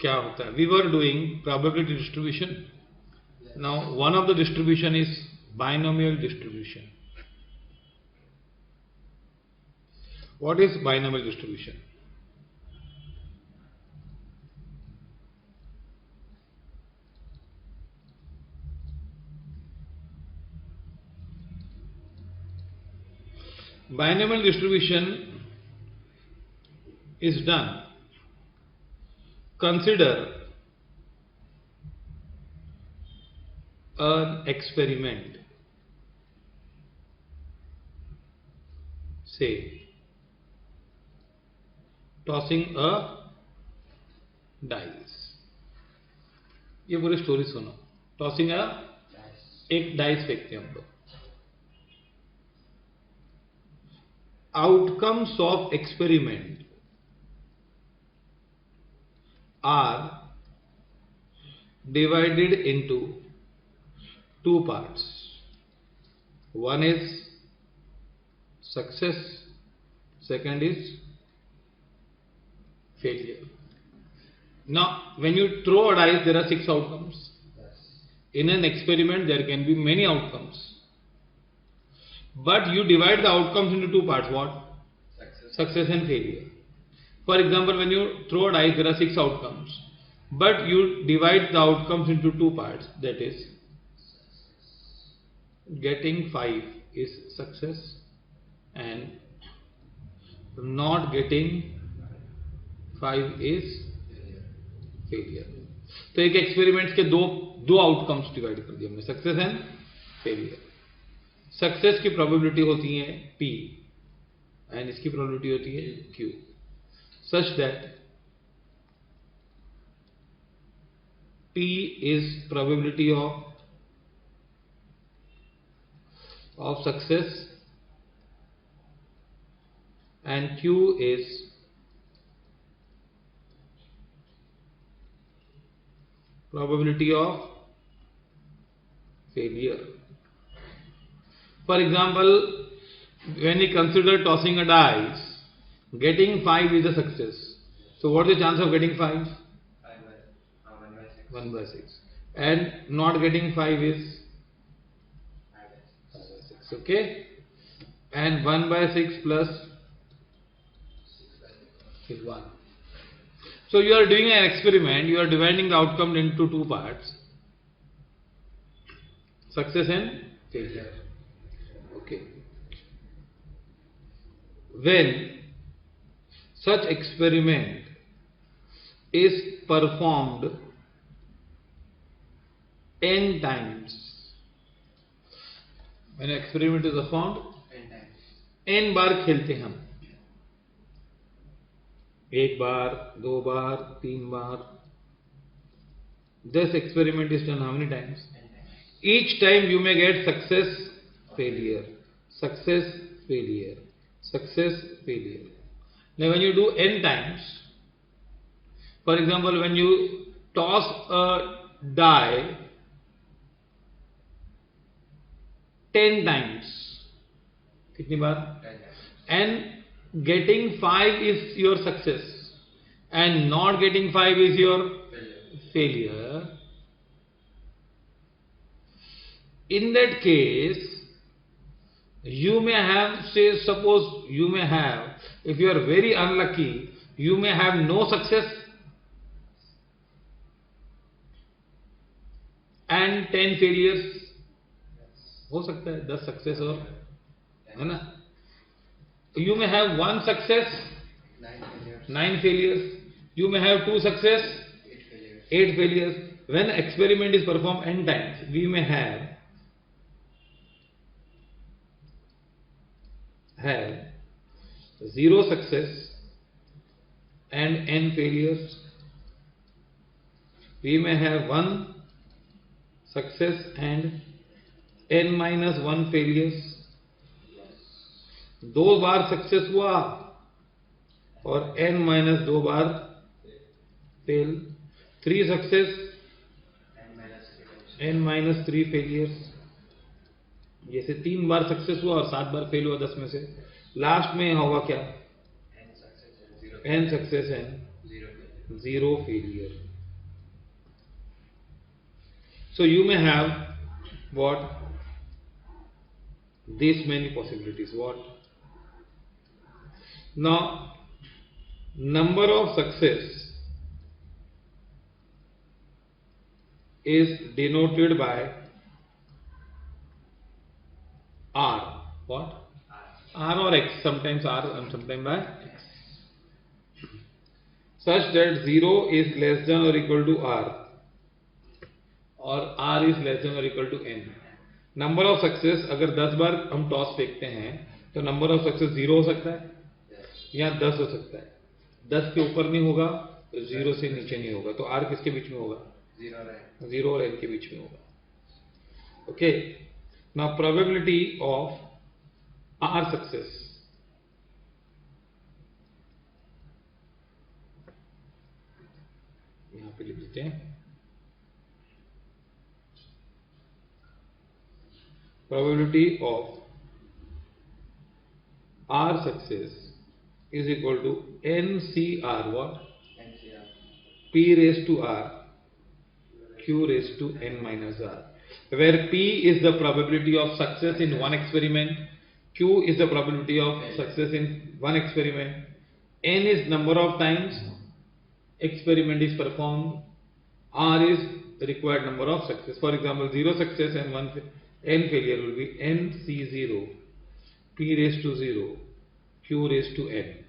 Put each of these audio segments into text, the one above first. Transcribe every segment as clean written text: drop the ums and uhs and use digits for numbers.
क्या होता है? We were doing probability distribution. Now one of the distribution is binomial distribution. What is binomial distribution? Binomial distribution is done. Consider an experiment. Say, tossing a dice. ये पूरी story सुनो. Tossing अ, एक dice फेंकते हैं हम लोग. Outcomes of experiment are divided into two parts. One is success, second is failure. Now, when you throw a dice, there are 6 outcomes. Yes. In an experiment, there can be many outcomes. But you divide the outcomes into 2 parts. What? Success and failure. For example, when you throw a dice, there are 6 outcomes. But you divide the outcomes into 2 parts. That is, getting 5 is success and not getting 5 is failure. तो एक experiment के दो outcomes divide कर दिए हमने, success and failure. Success की probability होती है P एंड इसकी प्रोबेबिलिटी होती है Q, such that P is probability of success and Q is probability of failure. For example, when we consider tossing a dice, getting 5 is a success. So what is the chance of getting 5? 1 by 6. And not getting 5 is 5 by 6. Okay? And 1 by 6 plus is 1. So you are doing an experiment, you are dividing the outcome into 2 parts, success and failure. Okay. When such experiment is performed n times, when an experiment is performed n बार खेलते हम, 1 बार, 2 बार, 3 बार. This experiment is done how many times? Each time you may get success, failure, success, failure, success, failure. Now when you do n times, for example, when you toss a die 10 times, कितनी बार? And getting 5 is your success and not getting 5 is your failure. In that case, you may have, say, suppose you may have, if you are very unlucky, you may have no success and 10 failures. हो सकता है 10 success और, है ना? You may have 1 success, 9 failures. You may have 2 success, 8 failures. When experiment is performed n times, we may have 0 success and n failures. We may have 1 success and n minus 1 failures. 2 बार success हुआ और n minus 2 बार fail. 3 success, n minus 3 failures. जैसे 3 बार success हुआ और 7 बार fail हुआ 10 में से. लास्ट में होगा क्या? n success and 0 failure. So you may have what? This many possibilities. What? Now, number of success is denoted by R. What? R or X. Sometimes R and sometimes by X. Such that 0 is less than or equal to R, और R is less than or equal to N. Number of success अगर 10 बार हम toss फेंकते हैं तो number of success 0 हो सकता है या 10 हो सकता है. 10 के ऊपर नहीं होगा तो 0 से नीचे नहीं होगा. तो R किसके बीच में होगा? 0 और N के बीच में होगा. Okay. Now probability of R success, यहां पे लिख देते हैं. Probability of R success is equal to NCR. What? NCR. P raised to R Q raised to N minus R, where P is the probability of success in one experiment, Q is the probability of success in one experiment, N is number of times experiment is performed, R is the required number of success. For example, 0 success and 1 N failure will be NC0 P raised to 0 Q raised to N.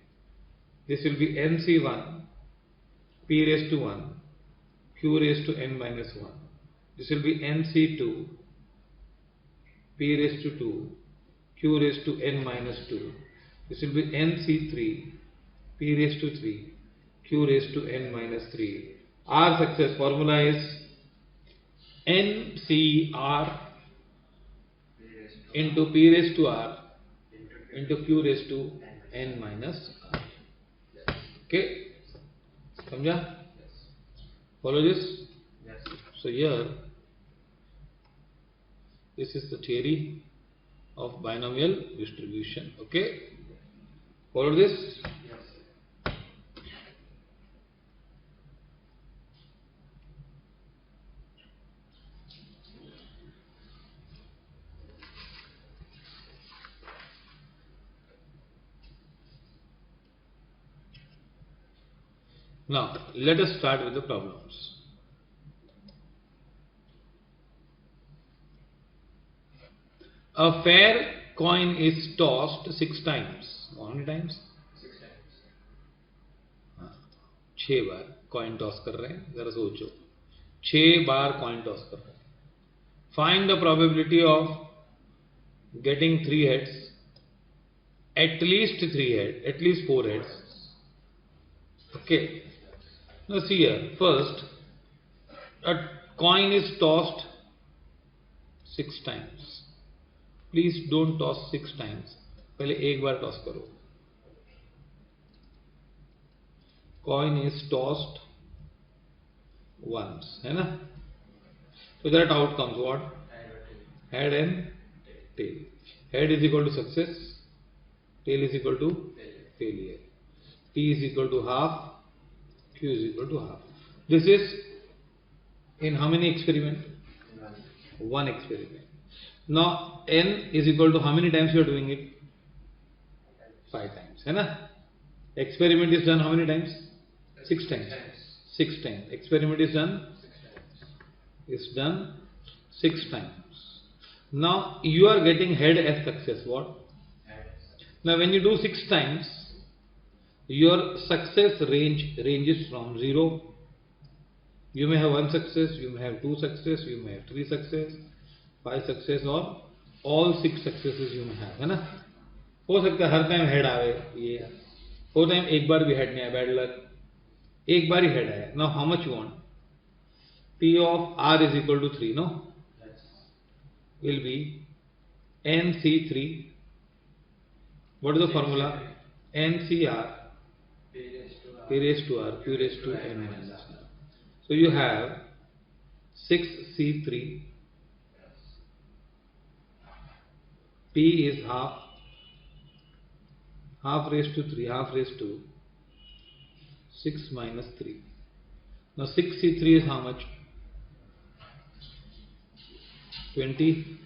This will be NC1 P raised to 1 Q raised to N minus 1. This will be NC2 P raised to 2 Q raised to N minus 2. This will be NC3 P raised to 3 Q raised to N minus 3. R success formula is NCR into P raised to R into Q raised to N minus R. Okay? समझा? Follow this? Yes. So here, this is the theory of binomial distribution. Okay? Follow this? Yes. Now, let us start with the problems. A fair coin is tossed 6 times. How many times? 6 times. 6 bar coin toss कर रहे हैं. जरा सोचो. 6 बार coin toss कर रहे हैं. Find the probability of getting 3 heads, at least 3 heads, at least 4 heads. Okay. Now see here. First, a coin is tossed 6 times. Please don't toss 6 times. पहले एक बार toss करो. Coin is tossed once, है ना? So that outcomes what? Head and tail. Head is equal to success. Tail is equal to failure. T is equal to half. Q is equal to half. This is in how many experiments? One experiment. Now N is equal to how many times you are doing it? 5 times. है ना? Experiment is done how many times? 6 times. 6 times. Experiment is done? 6 times. Now you are getting head as success. What? Now when you do 6 times, your success ranges from 0. You may have 1 success, you may have 2 success, you may have 3 success, 5 success, or all 6 successes you may have, है ना? हो सकता है हर time head आवे, ये हो time एक बार भी हेड नहीं आया, बैड लक, एक बार ही हेड आया. Now how much you want? P of R is equal to 3, no? Will be NC3. What is the formula? NCR P raised to R Q raised to N minus R. So you have 6C3. P is half raised to 3, half raised to 6 minus 3. Now 6C3 is how much? 20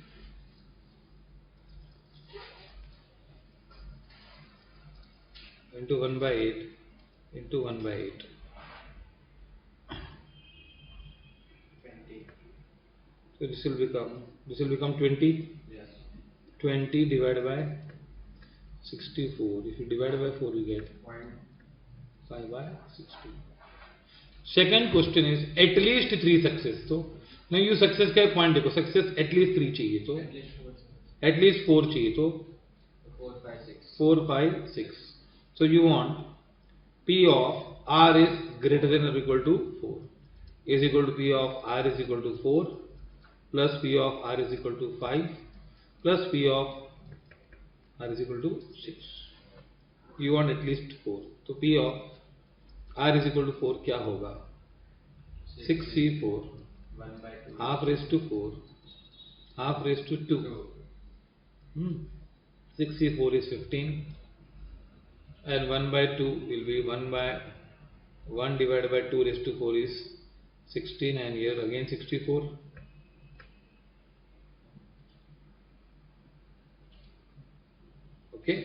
into 1 by 8 into 1 by 8. 20. So this will become 20. Yes. 20 divided by 64. If you divide by 4, you get 5 by 60. Second question is at least 3 success. So now you success का point देखो, success at least 3 चाहिए तो at least 4 चाहिए तो 4, 5, 6. 4, 5, 6. So you want P of R is greater than or equal to 4 is equal to P of R is equal to 4 plus P of R is equal to 5 plus P of R is equal to 6. You want at least 4. So P of R is equal to 4 क्या होगा? 6C4 1 by 2. half raised to 4 half raised to 2. 6C4 is 15 and 1 by 2 will be 1 divided by 2 raised to 4 is 16 and here again 64. Okay.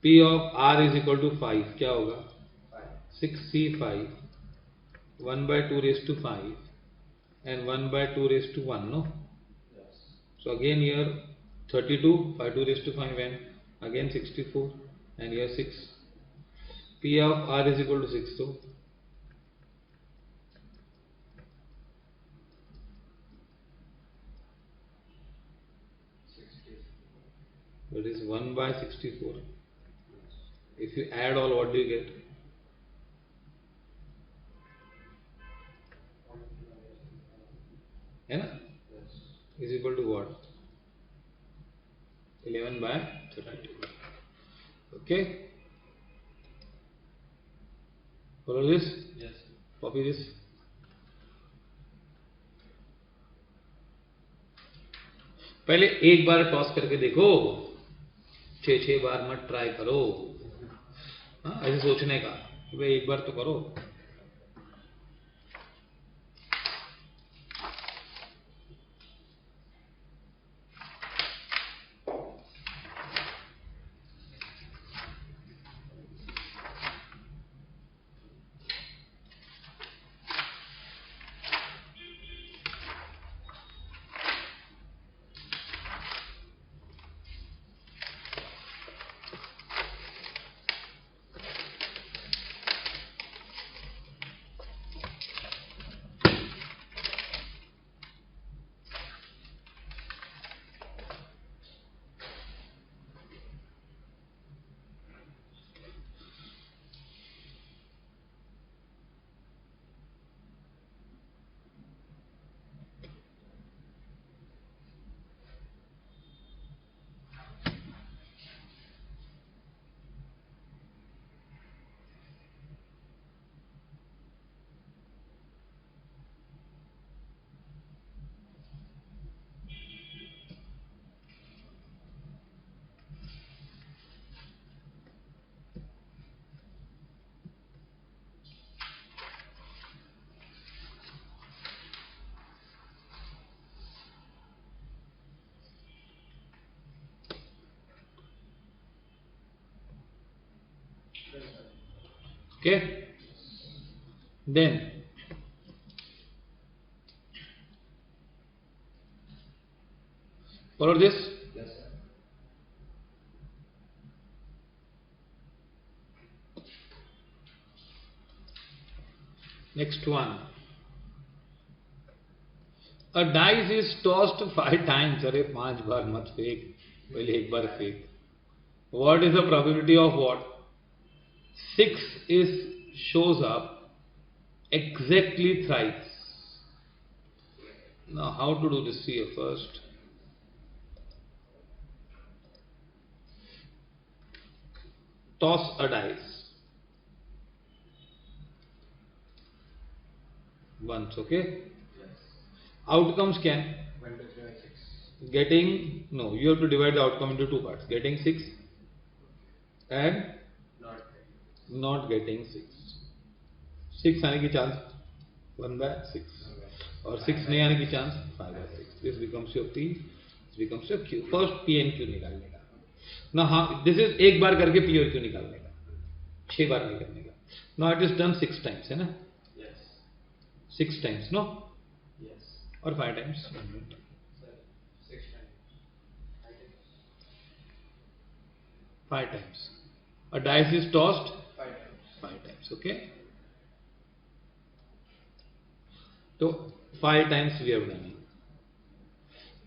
P of R is equal to 5 क्या होगा? 6C5 1 by 2 raised to 5 and 1 by 2 raised to 1, no? Yes. So again here 32 by 2 raised to 5 and again 64 and here 6. P of R is equal to 6, so that is 1 by 64. If you add all, what do you get? है ना? Is equal to what? 11 by 32. Okay. Follow this? Yes. Copy this. पहले एक बार toss करके देखो, 6 बार मत try करो. हाँ, ऐसे सोचने का कि भाई एक बार तो करो. Okay. Then follow this. Yes, sir. Next one. A dice is tossed 5 times. अरे 5 बार मत फेंक, पहले एक बार फेंक. What is the probability of what? 6 is shows up exactly thrice. Now how to do this here first? Toss a dice once, okay? Yes. Outcomes can 1, 2, 3, 6. getting, no, you have to divide the outcome into 2 parts, getting 6 and not getting 6. 6 आने की chance 1 by 6. और 6 नहीं आने की chance 5/6. This becomes your P, this becomes your Q. First P and Q निकालने का ना. हाँ, दिस इज एक बार करके P और Q निकालने का, 6 बार नहीं करने का. Now it is done 6 times, है ना? Yes. 6 times no, Yes. और 5 times. Sir, 6 times. 5 times. A dice is tossed 5 times. 5 times. Okay. So 5 times we have done it.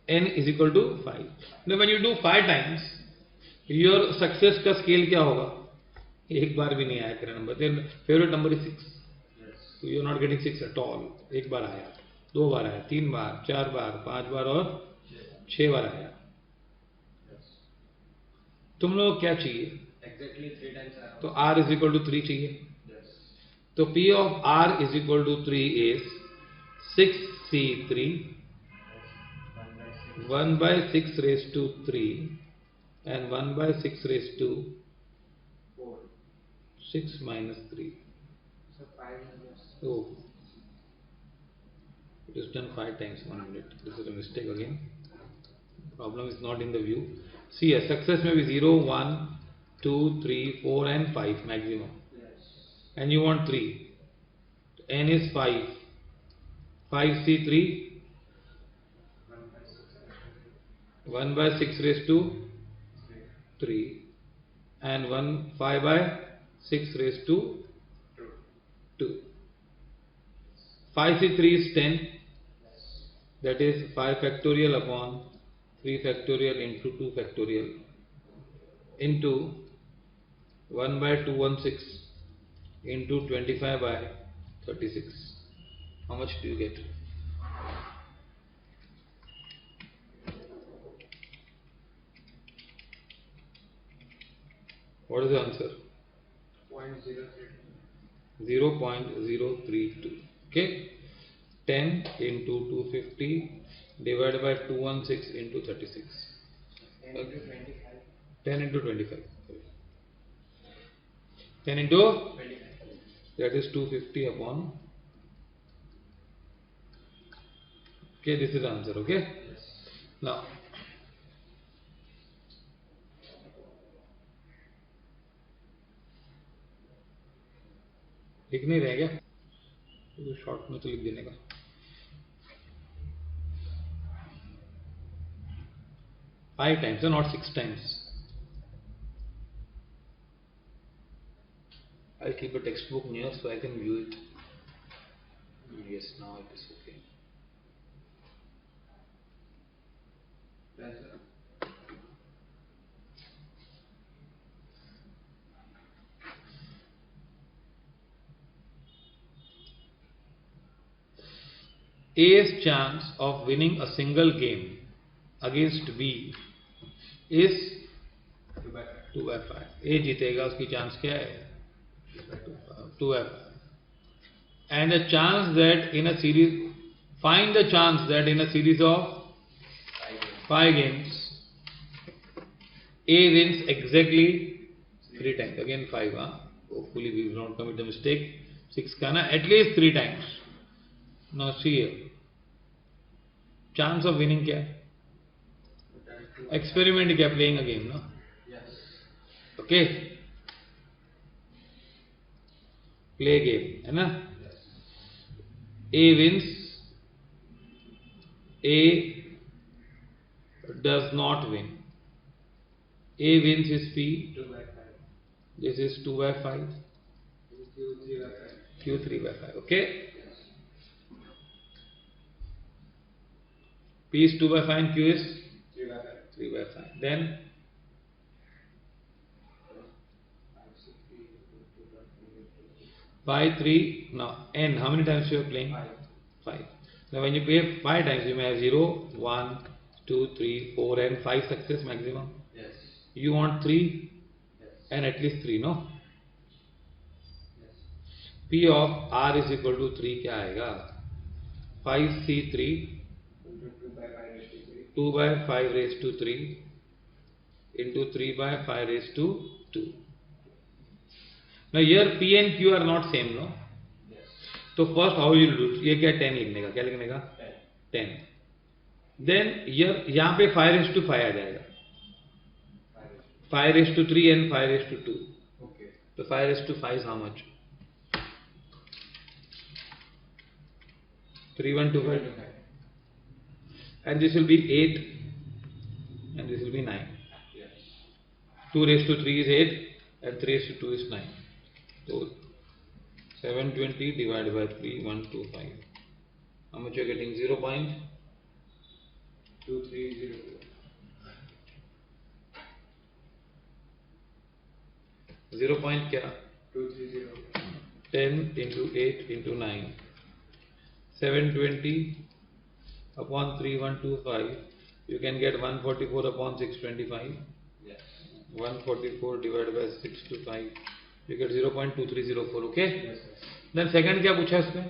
N is equal to 5. Now when you do 5 times, your success का scale क्या होगा? एक बार भी नहीं आया तेरा number. Then favorite number is 6. Yes. So you are not getting 6 at all. एक बार आया, 2 बार आया, 3 बार, 4 बार, 5 बार और 6 बार आया. Yes. तुम लोग क्या चाहिए? Exactly 3 times around. तो R is equal to 3 चाहिए. Yes. तो P of R is equal to 3 is 6C3 1 by 6 raised to 3 and 1 by 6 raised to 4. 6 minus 3. So 5 numbers. Oh, it is done 5 times. 1 minute. This is a mistake again. Problem is not in the view. See, a success may be 0, 1, 2, 3, 4 and 5 maximum. Yes. And you want 3. N is 5. 5C3 1 by 6 raised to 3 and 5 by 6 raised to 2. 5C3 is 10. That is 5 factorial upon 3 factorial into 2 factorial into 1 by 216 into 25 by 36. How much do you get? What is the answer? 0.032. 0.032. Okay. 10 into 250 divided by 216 into 36. 10 into 25. 10 into 25. 10 into 25. that is 250 upon. Okay, this is the answer. Okay. Yes. Now लिख नहीं रहे क्या? तो short में तो लिख देने का. Five times, not 6 times. I'll keep a textbook near so I can view it. Yes, now it is okay. Yes, sir. A's chance of winning a single game against B is 2 by 5. 2 by 5. A जीतेगा, उसकी chance क्या है? 2 by 5. And the chance that in a series, find the chance that in a series of 5 games, A wins exactly 3 times. Again 5, huh? Hopefully we will not commit the mistake. 6 का ना, at least 3 times. Now see here. Chance of winning क्या है? Experiment क्या, playing a game, no? Yes. Okay. Play game, है ना? Yes. A wins. A does not win. A wins is P. 2 by 5. This is 2 by 5. Q 3 by 5. Q 3 by 5. Okay. Yes. P is 2 by 5 and Q is 3 by 5. 3 by 5. Then 5, 3. Now N. How many times you are playing? 5. 5. Now when you play 5 times, you may have 0, 1, 2, 3, 4 and 5 success maximum. Yes. You want 3 Yes. and at least 3, no? Yes. P of R is equal to 3 क्या आएगा? 5C3 Into 2 by 5 raised to 3. 2 by 5 raised to 3 into 3 by 5 raised to 2. Now here P and Q are not same, no? Yes. तो first how you do, ये क्या 10 लिखने का, क्या लिखने का 10, देन यहाँ पे 5:5 आ जाएगा, 5:3 एंड 5:2, Okay. तो 5:5 is how much? 3125, and this will be 8 and this will be 9. Yes. 2:3 is 8 and 3:2 is 9. So 720 divided by 3125. How much you are getting? 0.2302. 0 point क्या? 230. 10 into 8 into 9. 720 upon 3125. You can get 144 upon 625. Yes. 144 divided by 625. You get 0.2304. Okay. Yes, sir. Then second क्या पूछा इसमें?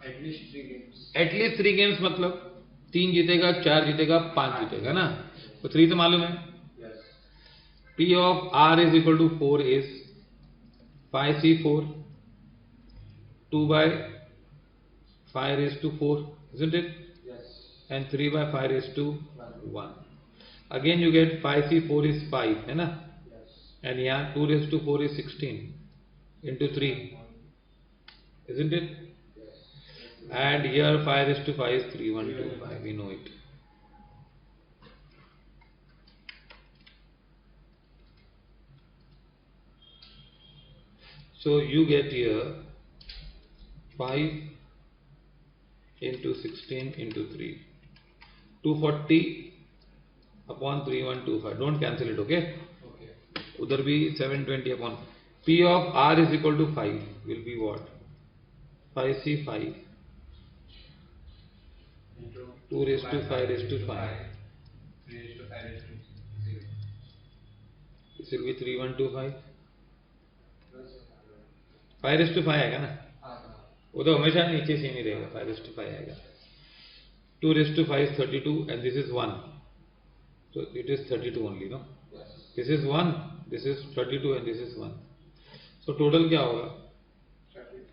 At least 3 games. At least 3 games मतलब 3 जीतेगा, 4 जीतेगा, 5 जीतेगा ना, तो 3 तो मालूम है. Yes. P of R is equal to 4 is 5C4 2 by 5 raised to 4, isn't it? Yes. And 3 by 5 raised to 1. Again you get 5C4 is 5, है ना? Yes. And यहाँ 2 raised to 4 is 16 into 3, isn't it? Yes. And here 5 raised to 5 is 3125, we know it. So you get here 5 into 16 into 3, 240 upon 3125. Don't cancel it, okay? Okay. Udhar bhi 720 upon. P of R is equal to 5 will be what? 5C5 Into 2 raised to 5 raised to 5. 3 raised to 5 raised to 0. This will be 3125. Plus 5 raised to 5 आएगा ना, हाँ. वो तो हमेशा नीचे से नहीं रहेगा, 5 raised to 5 आएगा. 2 raised to 5 is 32 and this is 1, so it is 32 only, no? Yes. This is 1, this is 32 and this is 1. So total क्या होगा?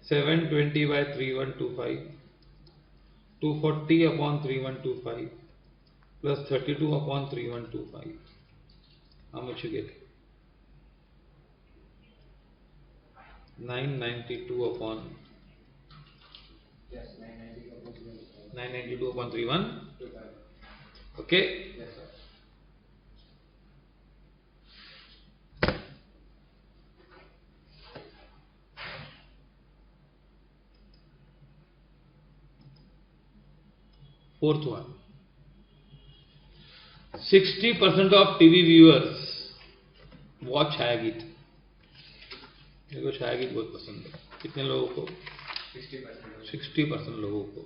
720 by 3125, 240 upon 3125 plus 32 upon 3125. How much you get? 992 upon Yes. 990 upon 0. 992 upon 31. 25. Okay. Yes, sir. Fourth one. 60% of TV viewers watch Chhaya Geet. मेरे को छाया गीत बहुत पसंद है. कितने लोगों को? 60%. 60% लोगों को.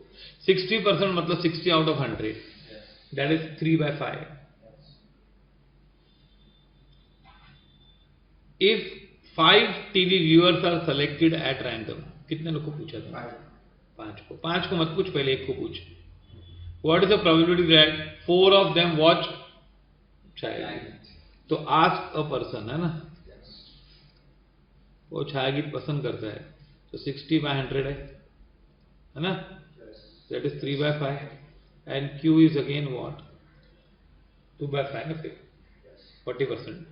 60% मतलब 60 out of 100. Yes. That is 3 by 5. Yes. If 5 TV viewers are selected at random, कितने लोग को पूछा था? 5 को. 5 को मत पूछ, पहले 1 को पूछ. What is the probability that 4 of them watch छाया गीत? तो ask a person, है ना? Yes. वो छाया गीत पसंद करता है, तो 60 by 100 है ना? Yes. That is 3 by 5. And Q is again what? 2 by 5, ना फिर? Yes. 40%.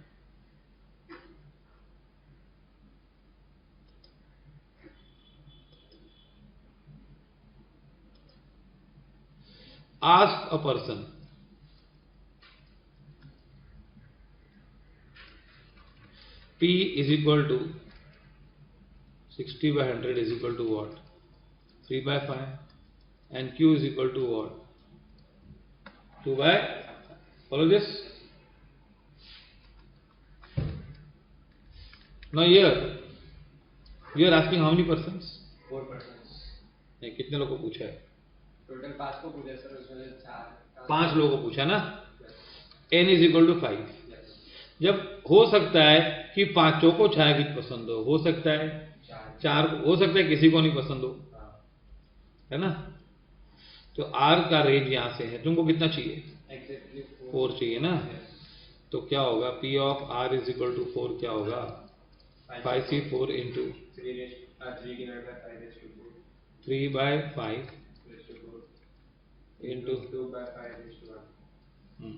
Ask a person. P is equal to 60 by 100 is equal to what? 3 by 5. And Q is equal to what? 2 by 5. Follow this? Now here, we are asking how many persons? 4 persons. नहीं, कितने लोगों को पूछा है? Total 5 को पूछा sir, उसमें से 4. 5 लोगों को पूछा ना? Yes. N is equal to 5. Yes. जब हो सकता है कि 5 को छाया गीत पसंद हो सकता है 4 हो सकता है किसी को नहीं पसंद हो, है ना? तो R का रेंज यहाँ से है, तुमको कितना चाहिए? Exactly 4 चाहिए ना? Yes. तो क्या होगा? P of R is equal to 4 क्या होगा? 5C4 into 3 divided by 5 raised to 4 3 by 5 raised to 4 into 2 by 5 raised to 1. hmm.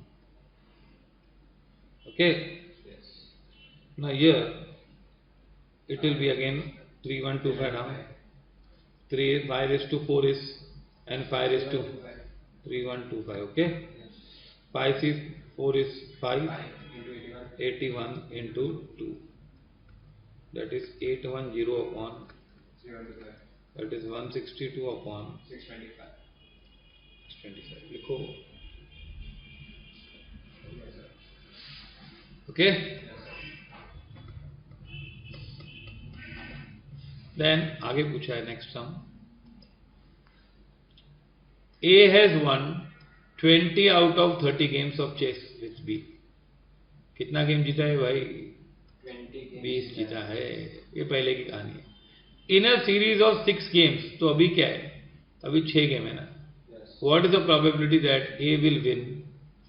Okay. Yes. Now here it will be again 3125 down. 3 5 raised to 4 is and 5 raised to 3125. Okay. Yes. 5C4 is 5 5 into 81 into 2. That is 810 upon 325. that is 162 upon 625. 25. लिखो. Yes, sir. Okay. Yes, sir. Then आगे पूछा है next sum. A has won 20 out of 30 games of chess with B. कितना game जीता है भाई? 20 games. 20 जीता है. ये पहले की कहानी है. In a series of 6 games, तो अभी क्या है? अभी 6 गेम है ना. Yes. What is the probability that A will win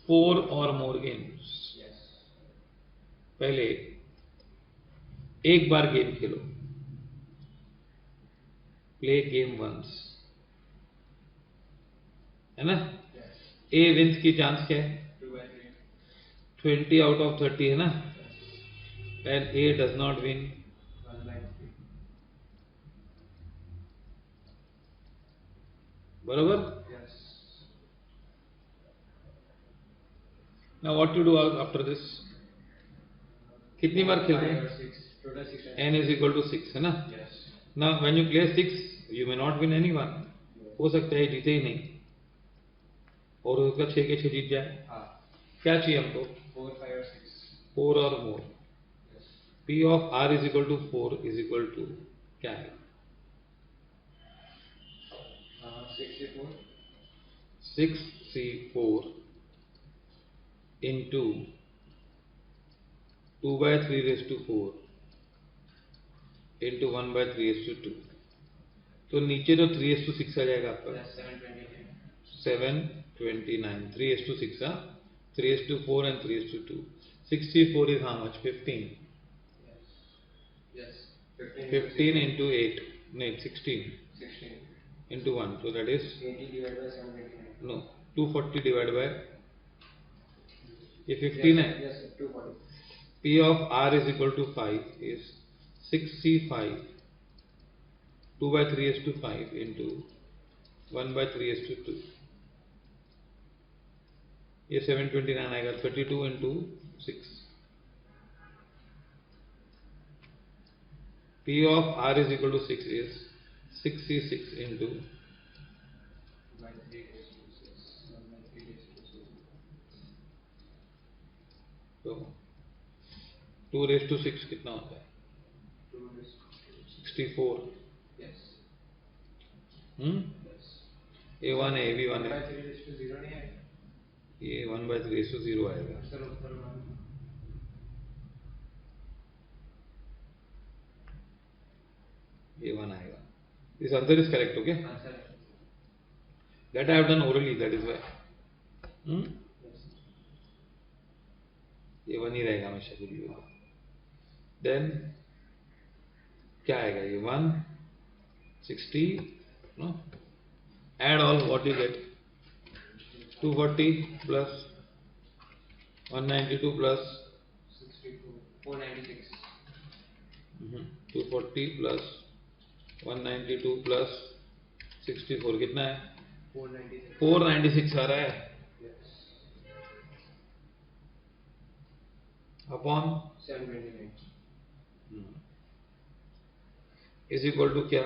4 or more games? Yes. पहले एक बार गेम खेलो. Play game once. है ना? Yes. A wins की चांस क्या है? 2 by 3. 20 out of 30 है ना? Yes. And A does not win. 1 by 3. बरोबर? Yes. Now what to do after this? कितनी बार खेल रहे 5 हैं? or 6. Total 6. N is equal to 6 है ना? Yes. Now when you play 6, you may not win anyone. हो सकता है जीते ही नहीं और उसका 6 के 6 जीत जाए. हाँ. क्या चाहिए हमको? 4, 5 or 6. 4 or more. Yes. P of R is equal to 4 is equal to क्या है? 64. 6C4 into 2 by 3 raised to 4 into 1 by 3 raised to 2. तो नीचे तो 3 raised to 6 आ जाएगा आपका. Yes, 729. 729. 3 raised to 6 हाँ. 3 raised to 4 and 3 raised to 2. 64 is how much? 15. Yes. Yes. 15. 15 into 8. No, 16 16. into 1. So that is 80 divided by 729. no 240 divided by ये 15 है. Yes, 240. P of R is equal to 5 is 6C5 2 by 3 raised to 5 into 1 by 3 raised to 2. ये 729 आएगा. 32 into 6. P of R is equal to 6 is 6C6 into 1 by 3 raised to 6. 1 by 3 raised to 6. तो 2 raised to 6 कितना होता है? 2 raised to 64. Yes. Yes. A1 है, AB1 1 by है. 3 raised to 0 नहीं आएगा. ये 1 by 3 raised to 0 आएगा. सर ऊपर 1. ये 1 आएगा. This answer is correct, okay? Answer है. That I have done orally, that is why. Yes. ये 1 ही रहेगा हमेशा के लिए. Then क्या आएगा? ये 1 60 no? Add all what you get. 240 plus 192 plus 64. 496. 240 plus 192 plus 64 कितना है? 496. 496 आ रहा है. Yes. Upon 729. is equal to क्या?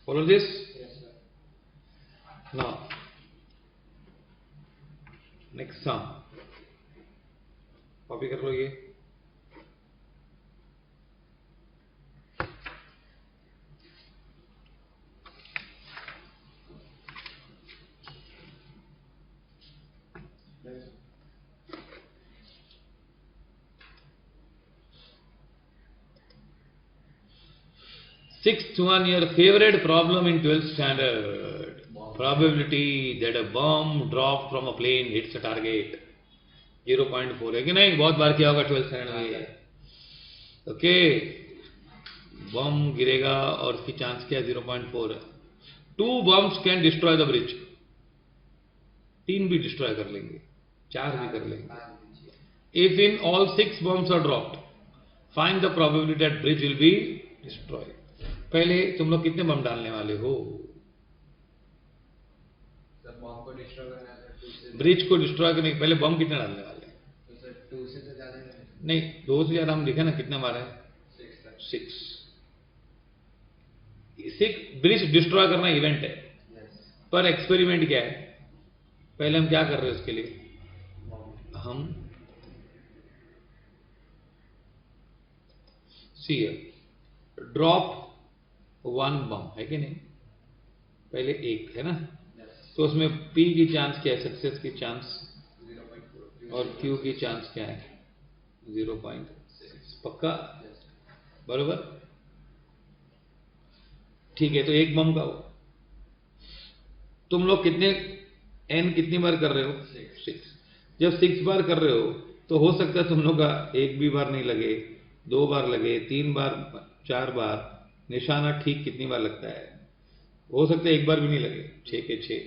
Follow this? Yes, sir. Now next sum. Copy कर लो ये. Yes. Sixth one, your favorite problem in 12th standard. Probability that a bomb dropped from a plane hits a target. 0.4 है कि नहीं? बहुत बार किया होगा 12th standard में। ओके, बम गिरेगा और उसकी चांस क्या है? 0.4 है। 2 bombs can destroy the bridge. 3 भी डिस्ट्रॉय कर लेंगे, 4 भी कर लेंगे। If in all 6 bombs are dropped, find the probability that bridge will be destroyed. पहले तुम लोग कितने बम डालने वाले हो? बम को डिस्ट्रॉय करना है तो 2 से ब्रिज को डिस्ट्रॉय करने के पहले बम कितने डालने वाले हैं? तो सर 2 से तो ज्यादा नहीं, 2 से ज्यादा हम लिखे ना, कितने मारे? 6 तक। 6 ब्रिज डिस्ट्रॉय करना इवेंट है, यस पर एक्सपेरिमेंट क्या है? पहले हम क्या कर रहे हैं उसके लिए? हम सी ड्रॉप 1 बम, है कि नहीं? पहले एक है ना, तो उसमें P की चांस क्या है? सक्सेस की चांस 0.4 और Q की चांस क्या है? 0.6। पक्का? बरोबर? ठीक है, तो एक बम का हो। तुम लोग कितने n कितनी बार कर रहे हो? 6। जब 6 बार कर रहे हो तो हो सकता है तुम लोग का एक भी बार नहीं लगे, 2 बार लगे, 3 बार, 4 बार। निशाना ठीक कितनी बार लगता है? हो सकता है एक बार भी नहीं लगे, 6 के 6।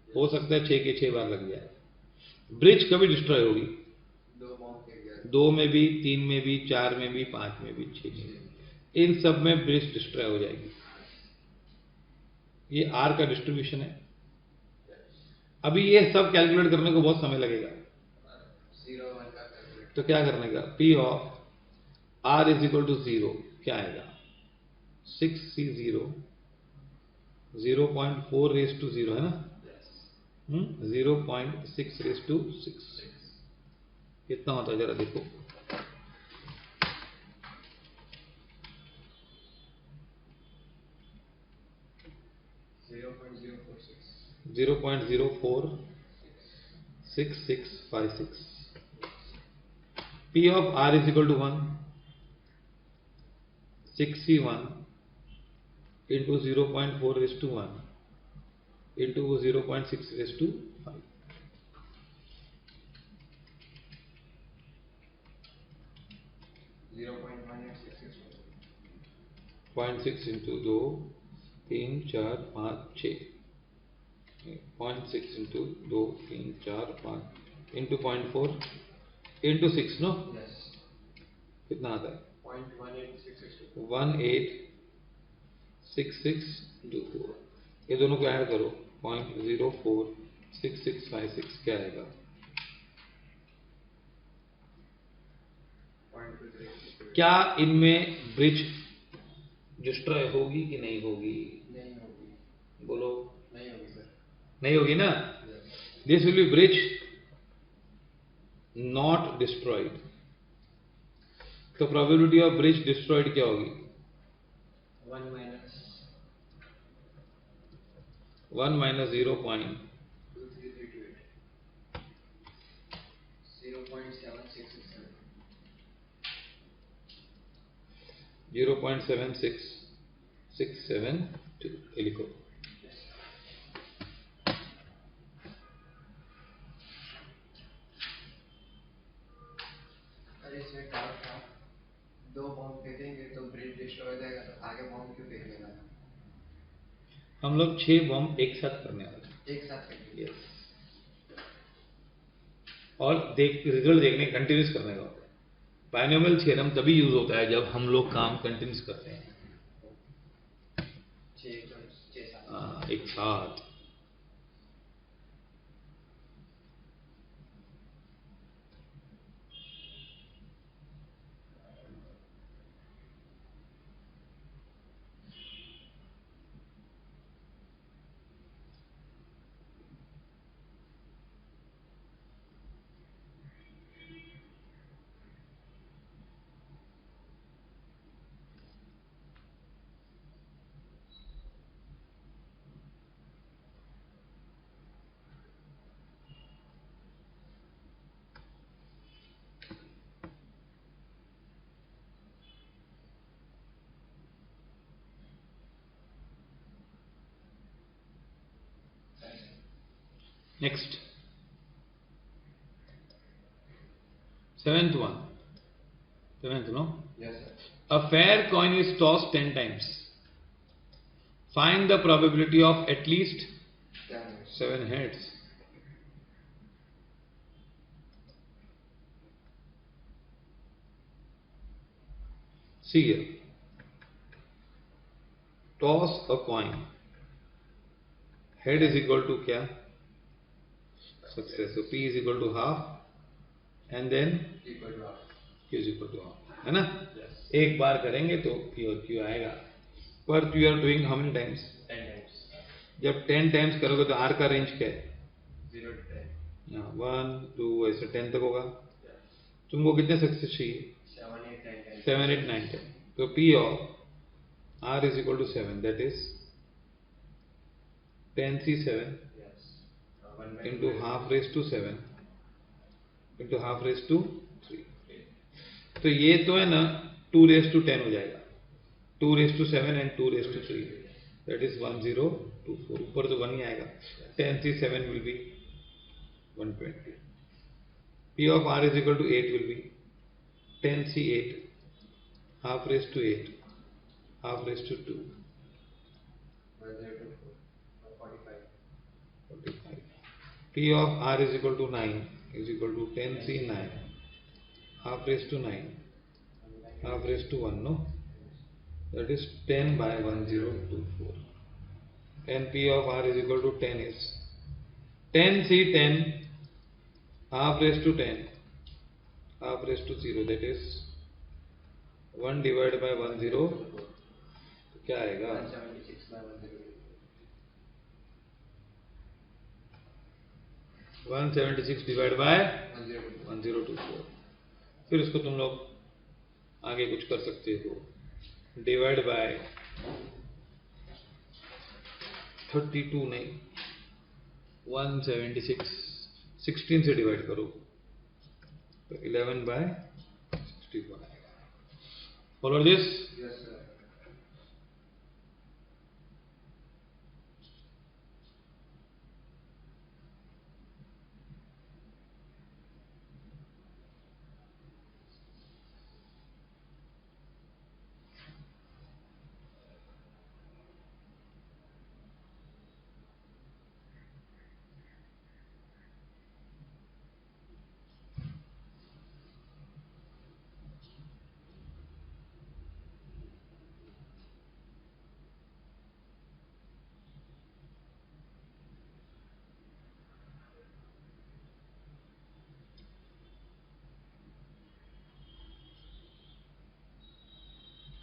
हो सकता है 6 के 6 बार लग जाए। ब्रिज कभी डिस्ट्रॉय होगी? 2 बम के गया 2 में भी, 3 में भी, 4 में भी, 5 में भी, 6 में भी। इन सब में ब्रिज डिस्ट्रॉय हो जाएगी। ये R का डिस्ट्रीब्यूशन है। अभी ये सब कैलकुलेट करने को बहुत समय लगेगा, 0 1 का कैलकुलेट तो क्या करने का? P of R is equal to 0 क्या आएगा? 6C0, 0.4 रेस टू 0 है ना? 0.6 रेस टू 6 कितना होता है जरा देखो। 0.046 0.046656। P of R is equal to 1, 6C1 into 0.4 raised to 1 into 0.6 raised to 5. 0.6 into 2, 3, 4, 5, 6. 0.6 into 2, 3, 4, 5 into 0.4 into 6, no? Yes कितना आता है? 0.18662 186624। ये दोनों को ऐड करो, 0.046656 क्या आएगा? 0.23 क्या इनमें ब्रिज डिस्ट्रॉय होगी कि नहीं होगी? नहीं होगी बोलो। नहीं होगी सर नहीं होगी ना? This will be bridge not destroyed. तो प्रोबेबिलिटी ऑफ ब्रिज डिस्ट्रॉयड क्या होगी? 1 minus 1 minus 23328 0.7667 0.76672 ये लिखो। अरे इसमें डाउट था 2 बम फेंकेंगे तो ब्रिज डिस्ट्रॉय हो जाएगा तो आगे बम क्यों फेंकने लगा हम लोग 6 बम एक साथ करने वाले हैं। एक साथ फेंकेंगे Yes. और रिजल्ट देखने कंटिन्यूस करने का होता है। बाइनोमियल थ्योरम तभी यूज होता है जब हम लोग काम कंटिन्यूस करते हैं 6 7 एक साथ। Next Seventh one. Seventh, no? Yes, sir. A fair coin is tossed 10 times. Find the probability of at least 10 minutes. 7 heads. See here. Toss a coin. Head is equal to क्या? Success. So P is equal to half and then Equal to half. Q is equal to half. है ना? Yes. एक बार करेंगे तो P और Q आएगा. पर you are doing how many times? 10 times. जब 10 times करोगे तो R का रेंज क्या है? 0 to 10. यहाँ 1, 2 ऐसे 10 तक होगा. Yes. तुमको कितने सक्सेस चाहिए? 7, 8, 9, 10. 7, 8, 9, 10. So P of R is equal to 7. That is 10, 3, 7 Yes. 1 by into 2. half raised to 7 into half raised to 3. तो ये तो है ना 2 raised to 10 हो जाएगा. 2 raised to 7 and 2 raised to 3. That is 1024. ऊपर तो 1 ही आएगा. 10, 3, 7 will be 120. P of R is equal to 8 will be 10, 3, 8 half raised to 8 half raised to 2. 1, 0 to 4. 45. 45. P of R is equal to 9 is equal to 10, 3, 9 half raised to 9 half raised to 1, no? That is 10 by 1024. And P of R is equal to 10 is 10, 3, 10 half raised to 10 half raised to 0. That is 1 divided by 10. तो क्या आएगा? 176 by 100. 176 divided by 1024. 1024. फिर इसको तुम लोग आगे कुछ कर सकते हो. डिवाइड बाय 32 नहीं 176 16 से डिवाइड करो तो 11 by 61 आएगा. Follow this. Yes, sir.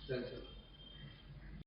Done, sir.